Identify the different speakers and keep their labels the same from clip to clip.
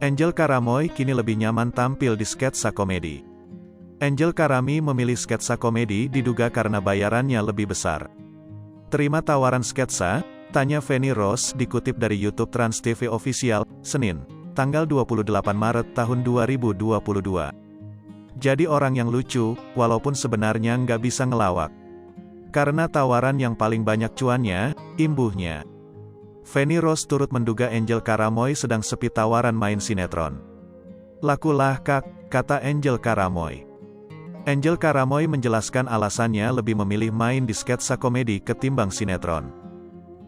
Speaker 1: Angel Karamoy kini lebih nyaman tampil di sketsa komedi. Angel Karami memilih sketsa komedi diduga karena bayarannya lebih besar. Terima tawaran sketsa? Tanya Feni Rose dikutip dari YouTube Trans TV Official, Senin, tanggal 28 Maret tahun 2022. Jadi orang yang lucu, walaupun sebenarnya nggak bisa ngelawak. Karena tawaran yang paling banyak cuannya, imbuhnya. Feni Rose turut menduga Angel Karamoy sedang sepi tawaran main sinetron. Lakulah kak, kata Angel Karamoy. Angel Karamoy menjelaskan alasannya lebih memilih main di sketsa komedi ketimbang sinetron.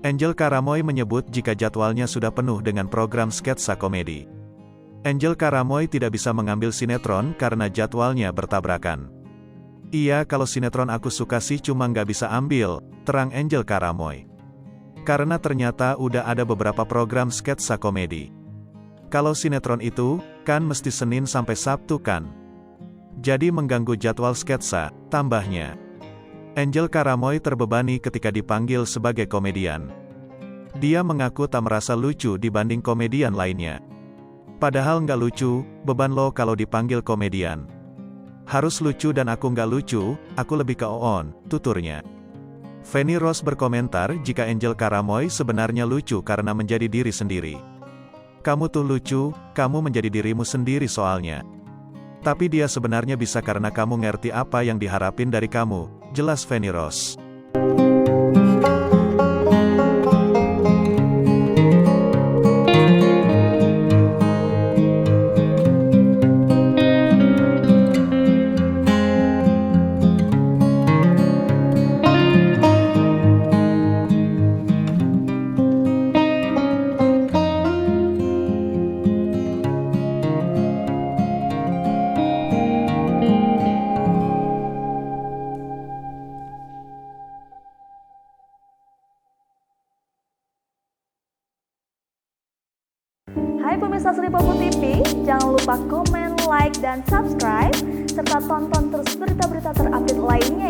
Speaker 1: Angel Karamoy menyebut jika jadwalnya sudah penuh dengan program sketsa komedi. Angel Karamoy tidak bisa mengambil sinetron karena jadwalnya bertabrakan. Iya, kalau sinetron aku suka sih cuma nggak bisa ambil, terang Angel Karamoy. Karena ternyata udah ada beberapa program sketsa komedi. Kalau sinetron itu, kan mesti Senin sampai Sabtu kan? Jadi mengganggu jadwal sketsa, tambahnya. Angel Karamoy terbebani ketika dipanggil sebagai komedian. Dia mengaku tak merasa lucu dibanding komedian lainnya. Padahal nggak lucu, beban lo kalau dipanggil komedian. Harus lucu dan aku nggak lucu, aku lebih ke on, tuturnya. Feni Rose berkomentar jika Angel Karamoy sebenarnya lucu karena menjadi diri sendiri. Kamu tuh lucu, kamu menjadi dirimu sendiri soalnya. Tapi dia sebenarnya bisa karena kamu ngerti apa yang diharapin dari kamu, jelas Feni Rose.
Speaker 2: Hai pemirsa Sri Popo TV, jangan lupa komen, like, dan subscribe, serta tonton terus berita-berita terupdate lainnya